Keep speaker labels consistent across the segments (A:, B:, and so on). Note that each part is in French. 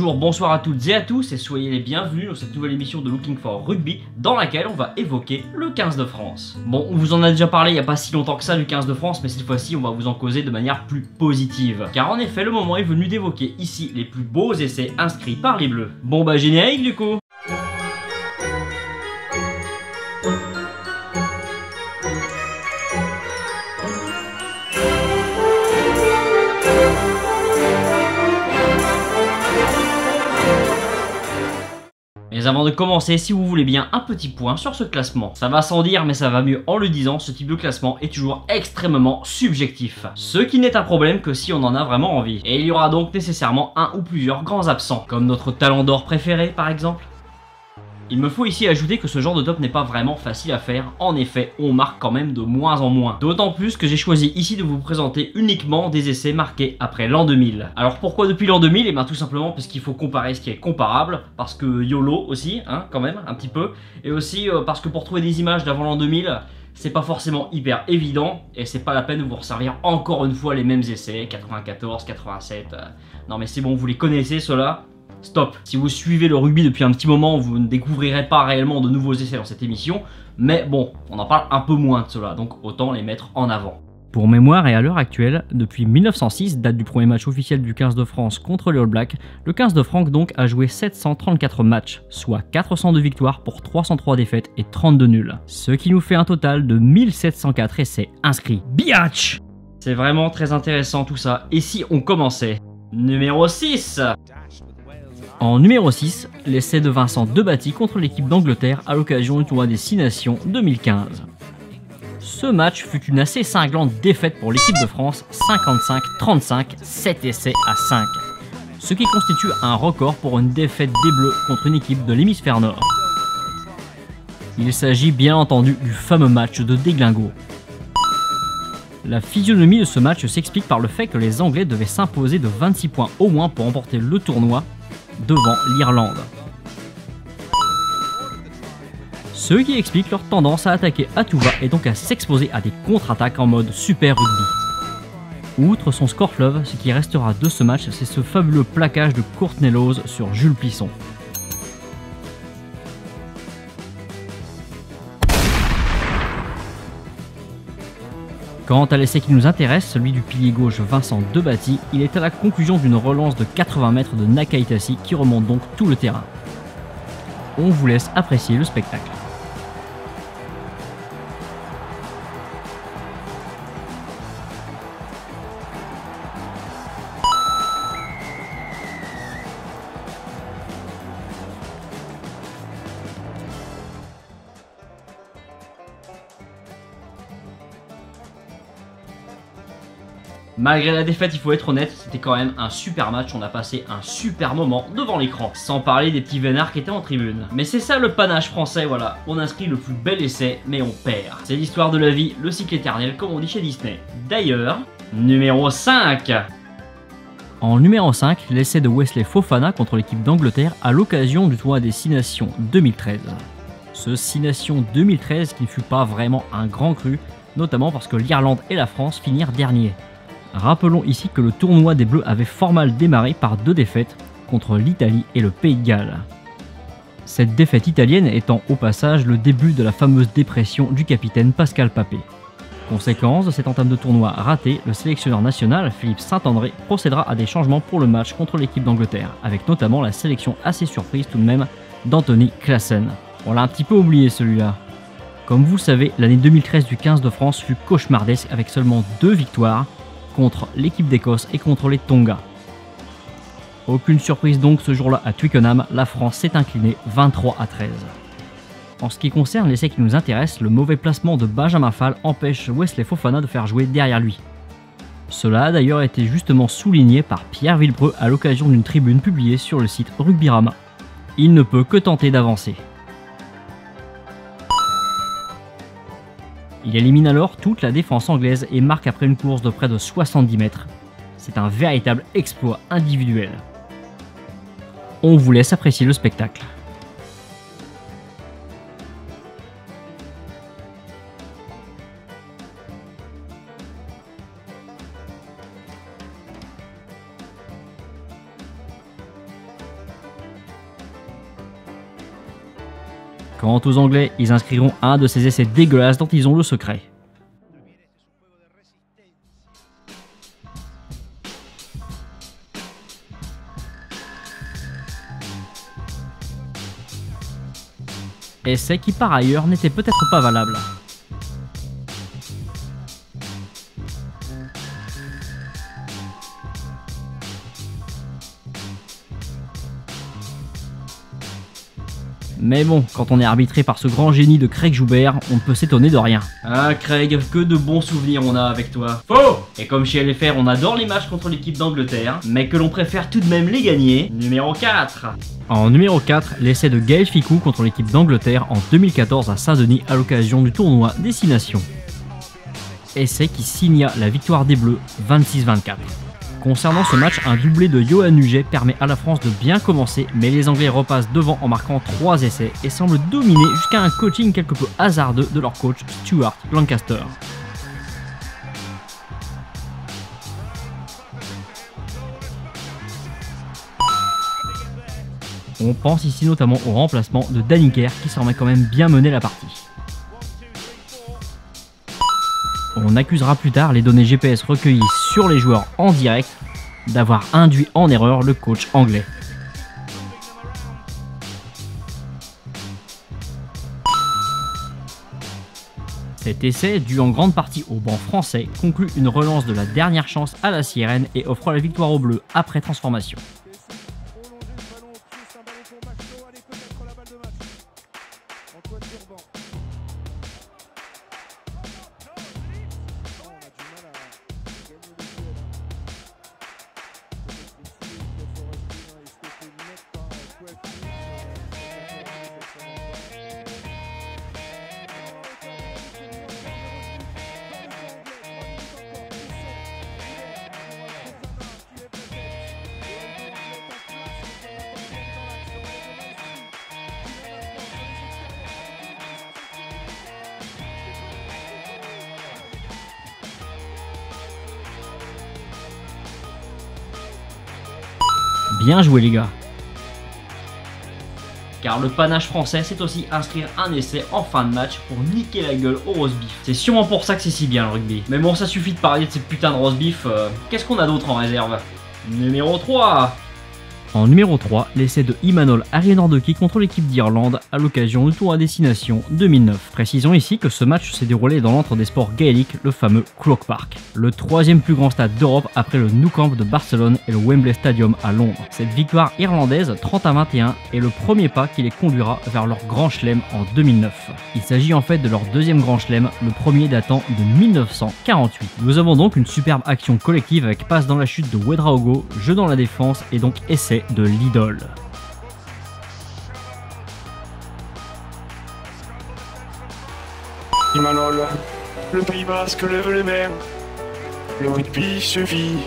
A: Bonjour, bonsoir à toutes et à tous et soyez les bienvenus dans cette nouvelle émission de Looking for Rugby dans laquelle on va évoquer le 15 de France. Bon, on vous en a déjà parlé il n'y a pas si longtemps que ça du 15 de France, mais cette fois-ci on va vous en causer de manière plus positive. Car en effet, le moment est venu d'évoquer ici les plus beaux essais inscrits par les Bleus. Bon bah générique du coup. Mais avant de commencer, si vous voulez bien, un petit point sur ce classement. Ça va sans dire, mais ça va mieux en le disant, ce type de classement est toujours extrêmement subjectif. Ce qui n'est un problème que si on en a vraiment envie. Et il y aura donc nécessairement un ou plusieurs grands absents, comme notre talent d'or préféré par exemple. Il me faut ici ajouter que ce genre de top n'est pas vraiment facile à faire, en effet on marque quand même de moins en moins. D'autant plus que j'ai choisi ici de vous présenter uniquement des essais marqués après l'an 2000. Alors pourquoi depuis l'an 2000? Et bien tout simplement parce qu'il faut comparer ce qui est comparable, parce que YOLO aussi, hein, quand même, un petit peu, et aussi parce que pour trouver des images d'avant l'an 2000, c'est pas forcément hyper évident, et c'est pas la peine de vous resservir encore une fois les mêmes essais, 94, 87, non mais c'est bon, vous les connaissez ceux-là. Stop. Si vous suivez le rugby depuis un petit moment, vous ne découvrirez pas réellement de nouveaux essais dans cette émission, mais bon, on en parle un peu moins de cela, donc autant les mettre en avant. Pour mémoire et à l'heure actuelle, depuis 1906, date du premier match officiel du 15 de France contre les All Blacks, le 15 de France donc a joué 734 matchs, soit 402 victoires pour 303 défaites et 32 nuls. Ce qui nous fait un total de 1704 essais inscrits. Biatch! C'est vraiment très intéressant tout ça, et si on commençait? Numéro 6. En numéro 6, l'essai de Vincent Debatty contre l'équipe d'Angleterre à l'occasion du tournoi des 6 Nations 2015. Ce match fut une assez cinglante défaite pour l'équipe de France, 55-35, 7 essais à 5. Ce qui constitue un record pour une défaite des Bleus contre une équipe de l'hémisphère nord. Il s'agit bien entendu du fameux match de déglingo. La physionomie de ce match s'explique par le fait que les Anglais devaient s'imposer de 26 points au moins pour remporter le tournoi devant l'Irlande. Ce qui explique leur tendance à attaquer à tout va et donc à s'exposer à des contre-attaques en mode super rugby. Outre son score fleuve, ce qui restera de ce match, c'est ce fabuleux plaquage de Courtney Lawes sur Jules Plisson. Quant à l'essai qui nous intéresse, celui du pilier gauche Vincent Debatty, il est à la conclusion d'une relance de 80 mètres de Nakaitasi qui remonte donc tout le terrain. On vous laisse apprécier le spectacle. Malgré la défaite, il faut être honnête, c'était quand même un super match, on a passé un super moment devant l'écran. Sans parler des petits vénards qui étaient en tribune. Mais c'est ça le panache français, voilà. On inscrit le plus bel essai, mais on perd. C'est l'histoire de la vie, le cycle éternel, comme on dit chez Disney. D'ailleurs, numéro 5. En numéro 5, l'essai de Wesley Fofana contre l'équipe d'Angleterre à l'occasion du tournoi des 6 Nations 2013. Ce 6 Nations 2013 qui ne fut pas vraiment un grand cru, notamment parce que l'Irlande et la France finirent derniers. Rappelons ici que le tournoi des Bleus avait fort mal démarré par 2 défaites contre l'Italie et le Pays de Galles. Cette défaite italienne étant au passage le début de la fameuse dépression du capitaine Pascal Papé. Conséquence de cette entame de tournoi ratée, le sélectionneur national Philippe Saint-André procédera à des changements pour le match contre l'équipe d'Angleterre, avec notamment la sélection assez surprise tout de même d'Anthony Claassen. On l'a un petit peu oublié celui-là. Comme vous le savez, l'année 2013 du 15 de France fut cauchemardesque avec seulement 2 victoires, contre l'équipe d'Écosse et contre les Tonga. Aucune surprise donc ce jour-là à Twickenham, la France s'est inclinée 23-13. En ce qui concerne l'essai qui nous intéresse, le mauvais placement de Benjamin Fall empêche Wesley Fofana de faire jouer derrière lui. Cela a d'ailleurs été justement souligné par Pierre Villepreux à l'occasion d'une tribune publiée sur le site Rugbyrama. Il ne peut que tenter d'avancer. Il élimine alors toute la défense anglaise et marque après une course de près de 70 mètres. C'est un véritable exploit individuel. On vous laisse apprécier le spectacle. Quant aux Anglais, ils inscriront un de ces essais dégueulasses dont ils ont le secret. Essai qui par ailleurs n'était peut-être pas valable. Mais bon, quand on est arbitré par ce grand génie de Craig Joubert, on ne peut s'étonner de rien. Ah Craig, que de bons souvenirs on a avec toi. Faux! Et comme chez LFR, on adore les matchs contre l'équipe d'Angleterre, mais que l'on préfère tout de même les gagner. Numéro 4. En numéro 4, l'essai de Gaël Fickou contre l'équipe d'Angleterre en 2014 à Saint-Denis à l'occasion du tournoi Destination. Essai qui signa la victoire des Bleus 26-24. Concernant ce match, un doublé de Yoann Huget permet à la France de bien commencer, mais les Anglais repassent devant en marquant 3 essais et semblent dominer jusqu'à un coaching quelque peu hasardeux de leur coach Stuart Lancaster. On pense ici notamment au remplacement de Danny Kerr qui semblait quand même bien mener la partie. On accusera plus tard les données GPS recueillies sur les joueurs en direct d'avoir induit en erreur le coach anglais. Cet essai, dû en grande partie au banc français, conclut une relance de la dernière chance à la sirène et offre la victoire aux Bleus après transformation. Bien joué les gars. Car le panache français, c'est aussi inscrire un essai en fin de match pour niquer la gueule au roast beef. C'est sûrement pour ça que c'est si bien le rugby. Mais bon, ça suffit de parler de ces putains de roast beef. Qu'est-ce qu'on a d'autre en réserve? Numéro 3. En numéro 3, l'essai de Imanol Arianordaki contre l'équipe d'Irlande à l'occasion du tour à destination 2009. Précisons ici que ce match s'est déroulé dans l'antre des sports gaéliques, le fameux Croke Park, le troisième plus grand stade d'Europe après le Nou Camp de Barcelone et le Wembley Stadium à Londres. Cette victoire irlandaise 30-21 est le premier pas qui les conduira vers leur grand chelem en 2009. Il s'agit en fait de leur deuxième grand chelem, le premier datant de 1948. Nous avons donc une superbe action collective avec passe dans la chute de Ouedraogo, jeu dans la défense et donc essai de l'idole.
B: Imanol, le Pays Basque lève les mains, le rugby suffit.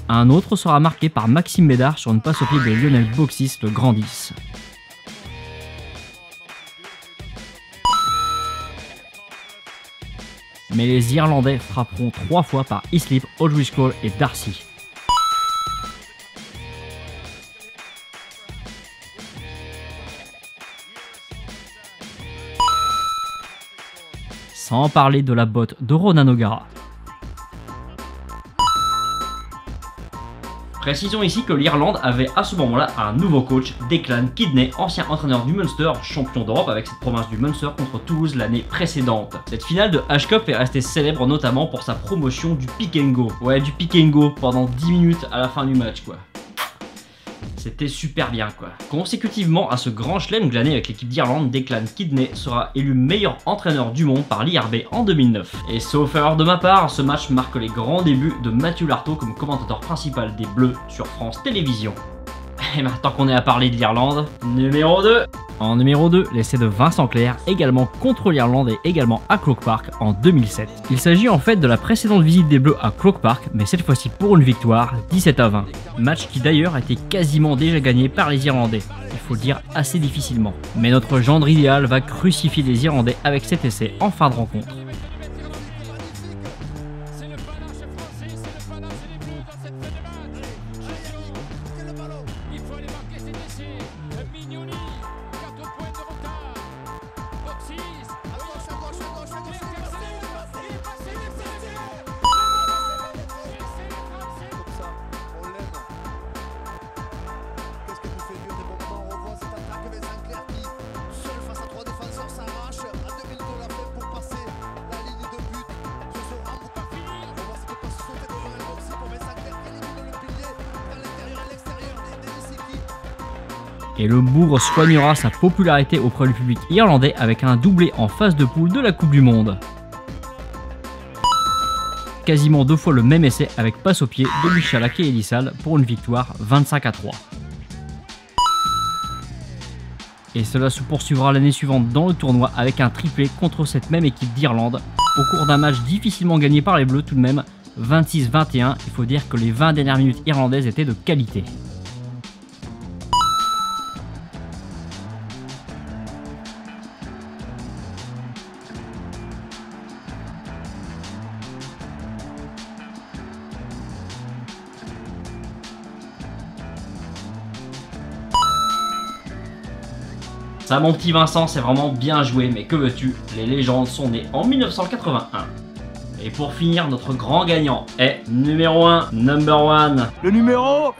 A: Un autre sera marqué par Maxime Médard sur une passe au pied de Lionel Boxis, le grand 10. Mais les Irlandais frapperont 3 fois par Islip, O'Driscoll et Darcy. Sans parler de la botte de Ronan O'Gara. Précisons ici que l'Irlande avait à ce moment-là un nouveau coach, Declan Kidney, ancien entraîneur du Munster, champion d'Europe avec cette province du Munster contre Toulouse l'année précédente. Cette finale de H-Cup est restée célèbre notamment pour sa promotion du pick and go. Ouais, du pick and go pendant 10 minutes à la fin du match quoi. C'était super bien quoi. Consécutivement à ce grand chelem glané avec l'équipe d'Irlande, Declan Kidney sera élu meilleur entraîneur du monde par l'IRB en 2009. Et sauf erreur de ma part, ce match marque les grands débuts de Mathieu Lartaud comme commentateur principal des Bleus sur France Télévisions. Et maintenant qu'on est à parler de l'Irlande, numéro 2. En numéro 2, l'essai de Vincent Clerc, également contre l'Irlande et également à Croke Park en 2007. Il s'agit en fait de la précédente visite des Bleus à Croke Park, mais cette fois-ci pour une victoire, 17-20. Match qui d'ailleurs a été quasiment déjà gagné par les Irlandais, il faut le dire assez difficilement. Mais notre gendre idéal va crucifier les Irlandais avec cet essai en fin de rencontre. Et le Bourg soignera sa popularité auprès du public irlandais avec un doublé en phase de poule de la Coupe du Monde. Quasiment 2 fois le même essai avec passe au pied de Michala Keelisal pour une victoire 25-3. Et cela se poursuivra l'année suivante dans le tournoi avec un triplé contre cette même équipe d'Irlande au cours d'un match difficilement gagné par les Bleus tout de même, 26-21. Il faut dire que les 20 dernières minutes irlandaises étaient de qualité. Ça mon petit Vincent, c'est vraiment bien joué, mais que veux-tu, les légendes sont nées en 1981. Et pour finir, notre grand gagnant est numéro 1, number 1.
B: Le numéro.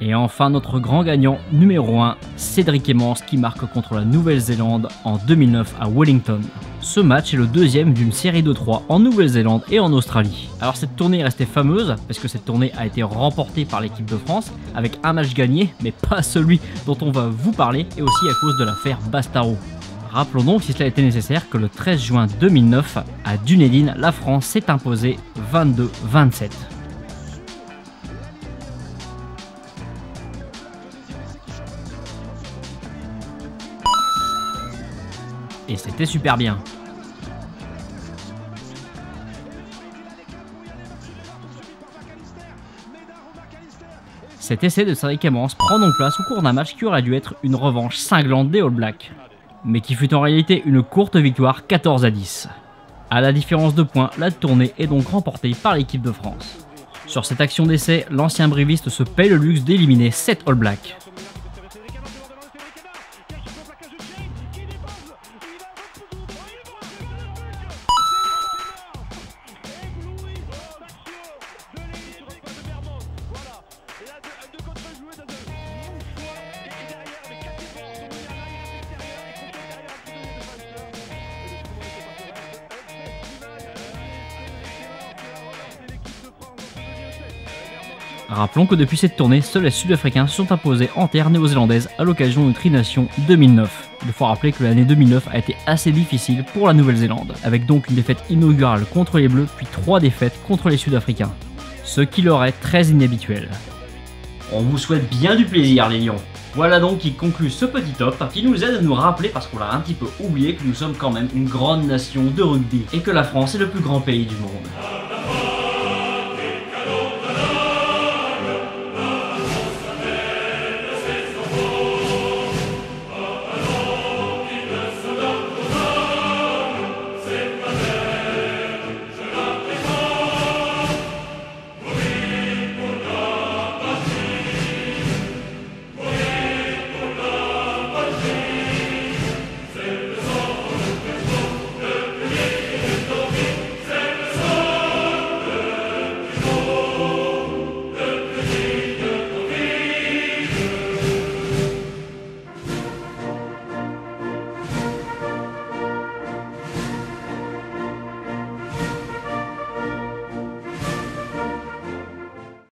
A: Et enfin notre grand gagnant numéro 1, Cédric Emmons qui marque contre la Nouvelle-Zélande en 2009 à Wellington. Ce match est le deuxième d'une série de 3 en Nouvelle-Zélande et en Australie. Alors cette tournée est restée fameuse parce que cette tournée a été remportée par l'équipe de France avec un match gagné, mais pas celui dont on va vous parler, et aussi à cause de l'affaire Bastaro. Rappelons donc, si cela était nécessaire, que le 13 juin 2009, à Dunedin, la France s'est imposée 22-27. Et c'était super bien. Cet essai de Cédric Emmons prend donc place au cours d'un match qui aurait dû être une revanche cinglante des All Blacks, mais qui fut en réalité une courte victoire 14-10. À la différence de points, la tournée est donc remportée par l'équipe de France. Sur cette action d'essai, l'ancien briviste se paye le luxe d'éliminer 7 All Blacks. Rappelons que depuis cette tournée, seuls les Sud-Africains se sont imposés en terre néo-zélandaise à l'occasion de Tri-Nation 2009. Il faut rappeler que l'année 2009 a été assez difficile pour la Nouvelle-Zélande, avec donc une défaite inaugurale contre les Bleus, puis 3 défaites contre les Sud-Africains, ce qui leur est très inhabituel. On vous souhaite bien du plaisir les lions. Voilà donc qui conclut ce petit top, qui nous aide à nous rappeler, parce qu'on l'a un petit peu oublié, que nous sommes quand même une grande nation de rugby, et que la France est le plus grand pays du monde.